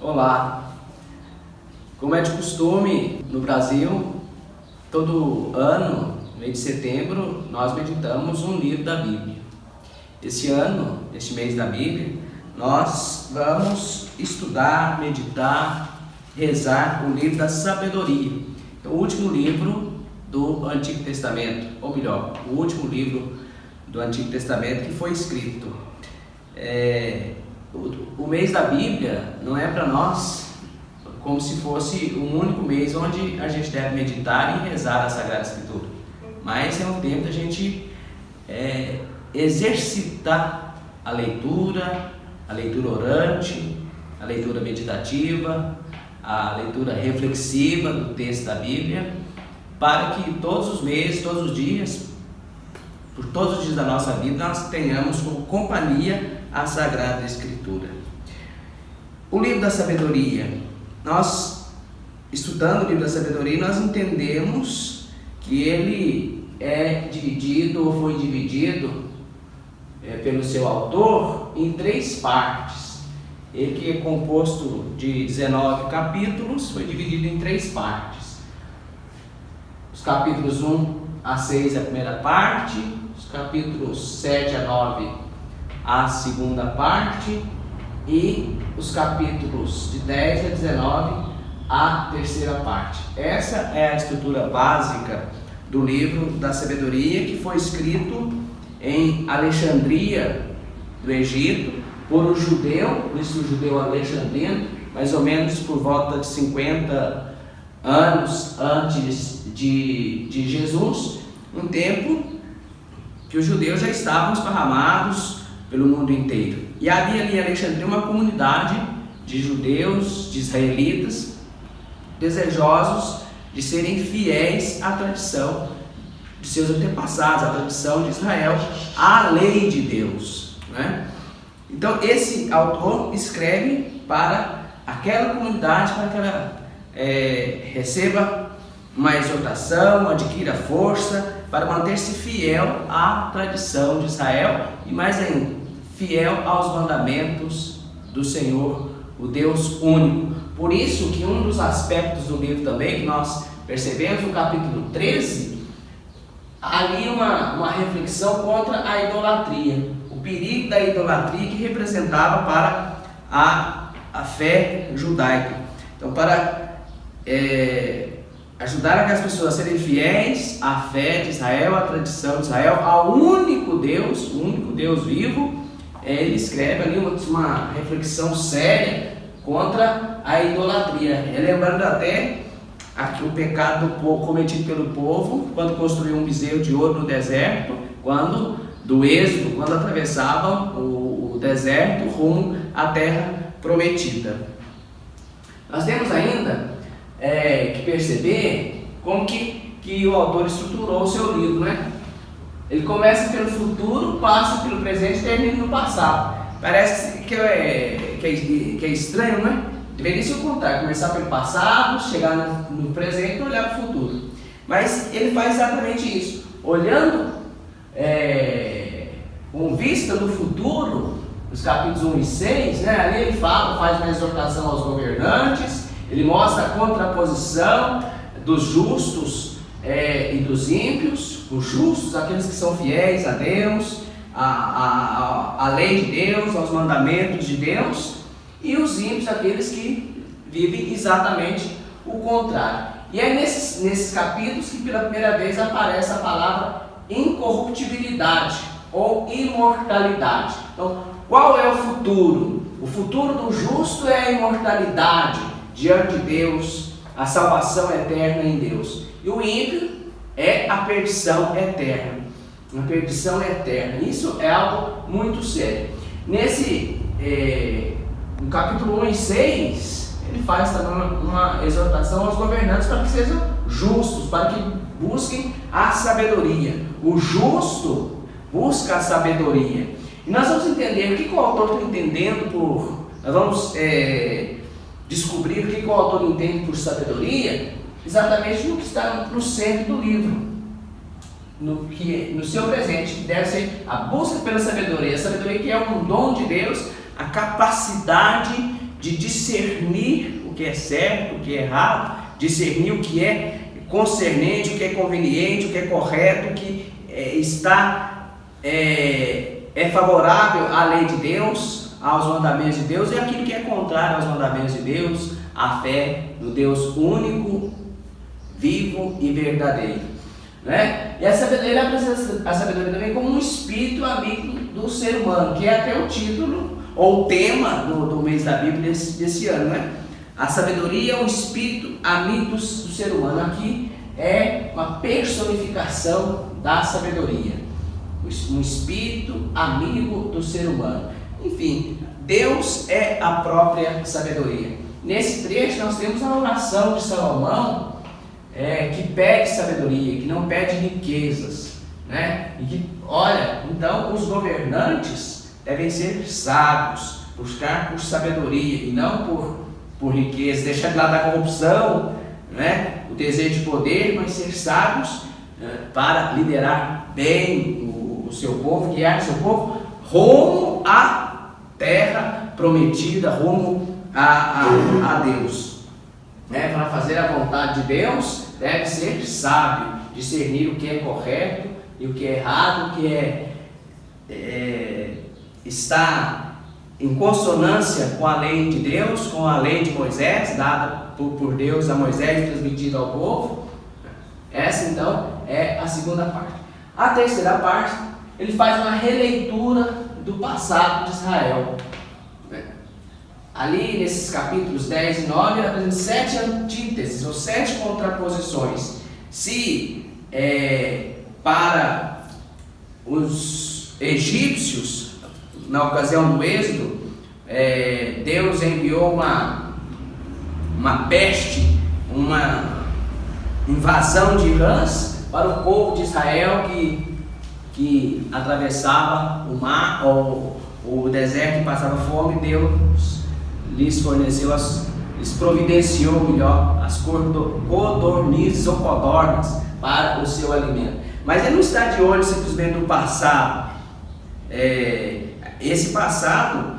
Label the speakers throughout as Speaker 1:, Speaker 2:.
Speaker 1: Olá! Como é de costume no Brasil, todo ano, no mês de setembro, nós meditamos um livro da Bíblia. Esse ano, neste mês da Bíblia, nós vamos estudar, meditar, rezar o livro da sabedoria. Então, o último livro do Antigo Testamento, ou melhor, o último livro do Antigo Testamento que foi escrito. O mês da Bíblia não é para nós como se fosse um único mês onde a gente deve meditar e rezar a Sagrada Escritura, mas é um tempo da gente exercitar a leitura orante, a leitura meditativa, a leitura reflexiva do texto da Bíblia, para que todos os meses, todos os dias, por todos os dias da nossa vida, nós tenhamos como companhia a Sagrada Escritura. O livro da sabedoria, nós estudando o livro da sabedoria, nós entendemos que ele é dividido, ou foi dividido pelo seu autor em 3 partes. Ele, que é composto de 19 capítulos, foi dividido em 3 partes. Os capítulos 1 a 6 é a primeira parte, os capítulos 7 a 9 a segunda parte e os capítulos de 10 a 19 a terceira parte. Essa é a estrutura básica do livro da sabedoria, que foi escrito em Alexandria do Egito por um judeu, por isso o judeu alexandrino, mais ou menos por volta de 50 anos antes de Jesus, um tempo que os judeus já estavam esparramados pelo mundo inteiro. E havia ali em Alexandria uma comunidade de judeus, de israelitas, desejosos de serem fiéis à tradição de seus antepassados, à tradição de Israel, à lei de Deus, né? Então esse autor escreve para aquela comunidade, para que ela receba uma exortação, adquira força para manter-se fiel à tradição de Israel e, mais ainda, fiel aos mandamentos do Senhor, o Deus único. Por isso que um dos aspectos do livro também, que nós percebemos no capítulo 13, ali uma reflexão contra a idolatria, o perigo da idolatria que representava para a fé judaica. Então, para ajudar as pessoas a serem fiéis à fé de Israel, à tradição de Israel, ao único Deus, o único Deus vivo, ele escreve ali uma reflexão séria contra a idolatria, lembrando até aqui o pecado do povo, cometido pelo povo quando construiu um bezerro de ouro no deserto, do Êxodo, quando atravessavam o deserto rumo à terra prometida. Nós temos ainda que perceber como que o autor estruturou o seu livro, né? Ele começa pelo futuro, passa pelo presente e termina no passado. Parece que é estranho, né? Deveria ser o contrário, começar pelo passado, chegar no presente e olhar para o futuro. Mas ele faz exatamente isso, olhando com vista do futuro, nos capítulos 1 e 6, né? Ali ele faz uma exortação aos governantes, ele mostra a contraposição dos justos e dos ímpios. Os justos, aqueles que são fiéis a Deus, a lei de Deus, aos mandamentos de Deus, e os ímpios, aqueles que vivem exatamente o contrário. E é nesses capítulos que pela primeira vez aparece a palavra incorruptibilidade ou imortalidade. Então, qual é o futuro? O futuro do justo é a imortalidade diante de Deus, a salvação eterna em Deus. E o ímpio é a perdição eterna. A perdição eterna. Isso é algo muito sério. No capítulo 1 e 6, ele faz também uma exortação aos governantes para que sejam justos, para que busquem a sabedoria. O justo busca a sabedoria. E nós vamos entender o que o autor está entendendo nós vamos descobrir o que o autor entende por sabedoria, exatamente no que está no centro do livro, no seu presente, que deve ser a busca pela sabedoria. A sabedoria que é um dom de Deus, a capacidade de discernir o que é certo, o que é errado, discernir o que é concernente, o que é conveniente, o que é correto, o que é favorável à lei de Deus, aos mandamentos de Deus, e aquilo que é contrário aos mandamentos de Deus, a fé no Deus único, vivo e verdadeiro, né? E a sabedoria também como um espírito amigo do ser humano, que é até o título ou o tema do mês da Bíblia desse ano, né? A sabedoria é um espírito amigo do ser humano. Aqui é uma personificação da sabedoria, um espírito amigo do ser humano. Enfim, Deus é a própria sabedoria. Nesse trecho nós temos a oração de Salomão, que pede sabedoria, que não pede riquezas, né? E que, olha, então os governantes devem ser sábios, buscar por sabedoria e não por riqueza, deixar de lado a corrupção, né? O desejo de poder, mas ser sábios para liderar bem o seu povo, guiar o seu povo rumo à terra prometida, rumo a Deus, né? Para fazer a vontade de Deus, deve ser sábio, discernir o que é correto e o que é errado, o que está em consonância com a lei de Deus, com a lei de Moisés, dada por Deus a Moisés e transmitida ao povo. Essa então é a segunda parte. A terceira parte, ele faz uma releitura do passado de Israel. Ali nesses capítulos 10 e 9, ele apresenta 7 antíteses, ou 7 contraposições. Se para os egípcios, na ocasião do êxodo, Deus enviou uma peste, uma invasão de rãs para o povo de Israel que atravessava o mar ou o deserto e passava fome. Deus lhes forneceu, lhes providenciou melhor as codornizes ou codornas para o seu alimento. Mas ele não está de olho simplesmente no passado. Esse passado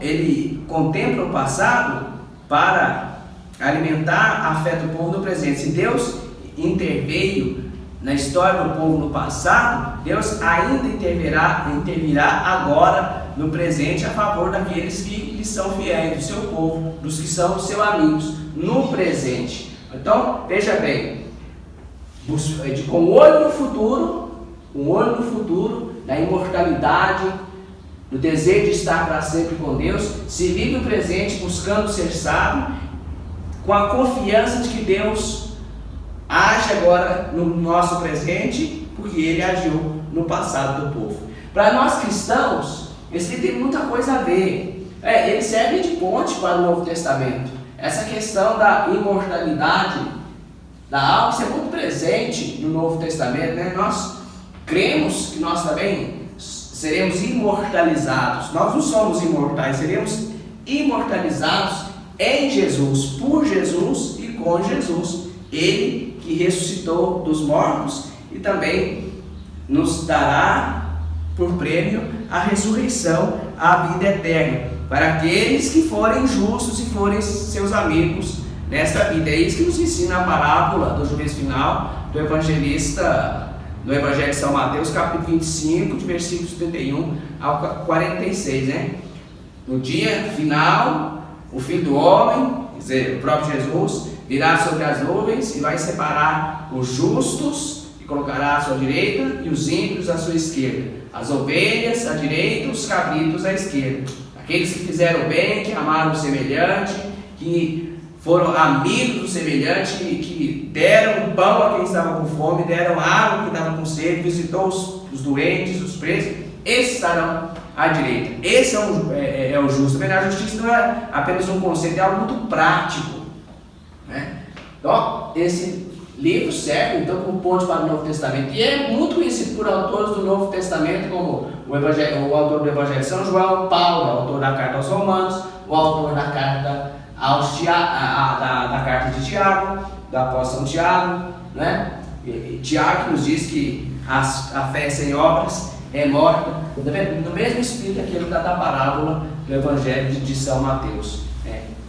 Speaker 1: ele contempla o passado para alimentar a fé do povo no presente. Se Deus interveio na história do povo no passado, Deus ainda intervirá agora no presente a favor daqueles que lhe são fiéis, do seu povo, dos que são seus amigos, no presente. Então, veja bem, com o olho no futuro, na imortalidade, no desejo de estar para sempre com Deus, se vive o presente buscando ser sábio, com a confiança de que Deus age agora no nosso presente, porque Ele agiu no passado do povo. Para nós cristãos, esse tem muita coisa a ver. Ele serve de ponte para o Novo Testamento. Essa questão da imortalidade da alma, isso é muito presente no Novo Testamento, né? Nós cremos que nós também seremos imortalizados. Nós não somos imortais, seremos imortalizados em Jesus, por Jesus e com Jesus. Ele que ressuscitou dos mortos e também nos dará por prêmio a ressurreição, a vida eterna, para aqueles que forem justos e forem seus amigos nesta vida. É isso que nos ensina a parábola do juízo final do evangelista, no Evangelho de São Mateus, capítulo 25, de versículos 31 ao 46, né? No dia final, o Filho do Homem, quer dizer, o próprio Jesus, virá sobre as nuvens e vai separar os justos e colocará à sua direita e os ímpios à sua esquerda, as ovelhas à direita, os cabritos à esquerda. Aqueles que fizeram bem, que amaram o semelhante, que foram amigos do semelhante, que deram pão a quem estava com fome, deram água a quem estava com sede, visitou os doentes, os presos, esses estarão à direita. Esse é o justo. Também a justiça não é apenas um conceito, é algo muito prático, né? Então, esse livro serve então como ponte para o Novo Testamento, e é muito conhecido por autores do Novo Testamento, como o autor do Evangelho de São João, Paulo, o autor da carta aos Romanos, o autor da carta da carta de Tiago, do apóstolo Tiago, né? Tiago nos diz que a fé sem obras é morta, tá vendo? No mesmo espírito aquele da parábola do Evangelho de São Mateus.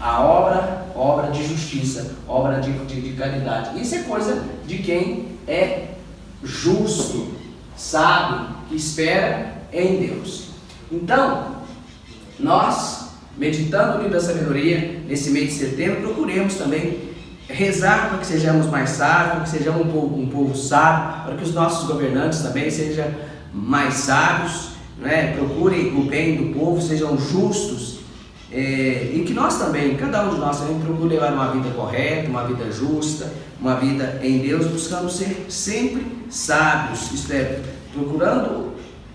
Speaker 1: A obra de justiça, obra de caridade. Isso é coisa de quem é justo, sabe, que espera em Deus. Então, nós, meditando no livro da sabedoria, nesse mês de setembro, procuremos também rezar para que sejamos mais sábios, para que sejamos um povo sábio, para que os nossos governantes também sejam mais sábios, né? Procurem o bem do povo, sejam justos, e que nós também, cada um de nós também procure levar uma vida correta, uma vida justa, uma vida em Deus, buscando ser sempre sábios, isto é,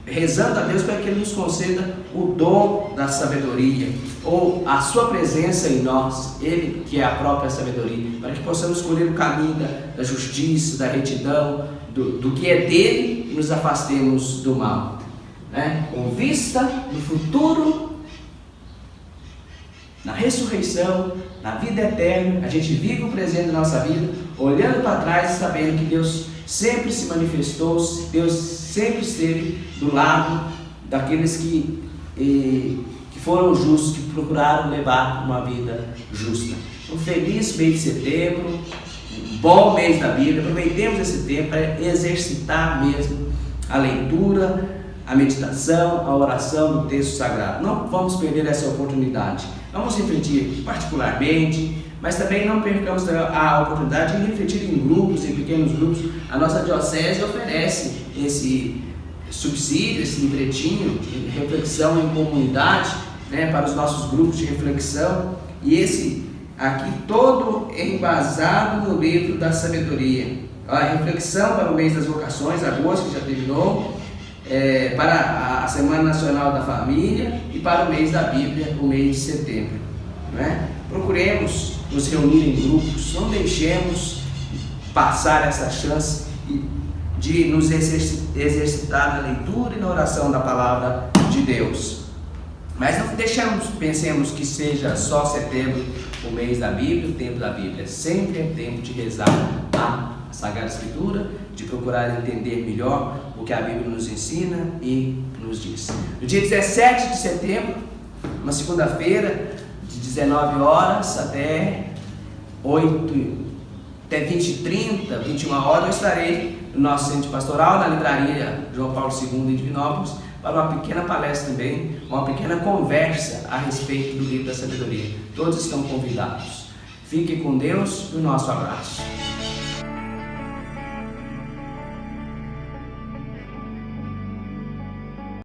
Speaker 1: rezando a Deus para que Ele nos conceda o dom da sabedoria, ou a sua presença em nós, Ele que é a própria sabedoria, para que possamos escolher o caminho da justiça, da retidão, do que é dele, e nos afastemos do mal, né? Com vista no futuro, na ressurreição, na vida eterna, a gente vive o presente da nossa vida, olhando para trás e sabendo que Deus sempre se manifestou, Deus sempre esteve do lado daqueles que foram justos, que procuraram levar uma vida justa. Um feliz mês de setembro, um bom mês da Bíblia. Aproveitemos esse tempo para exercitar mesmo a leitura, a meditação, a oração do texto sagrado. Não vamos perder essa oportunidade. Vamos refletir particularmente, mas também não percamos a oportunidade de refletir em grupos, em pequenos grupos. A nossa diocese oferece esse subsídio, esse livretinho de reflexão em comunidade, né, para os nossos grupos de reflexão, e esse aqui todo embasado no livro da sabedoria. A reflexão para o mês das vocações, agosto, que já terminou, para a Semana Nacional da Família e para o mês da Bíblia, o mês de setembro, né? Procuremos nos reunir em grupos, não deixemos passar essa chance de nos exercitar na leitura e na oração da palavra de Deus. Mas não pensemos que seja só setembro o mês da Bíblia, o tempo da Bíblia. Sempre é tempo de rezar a Sagrada Escritura, de procurar entender melhor o que a Bíblia nos ensina e nos diz. No dia 17 de setembro, uma segunda-feira, de 19 horas até 20h30, 21 horas, eu estarei no nosso centro pastoral, na livraria João Paulo II em Divinópolis, para uma pequena palestra também, uma pequena conversa a respeito do livro da sabedoria. Todos estão convidados. Fiquem com Deus e o nosso abraço.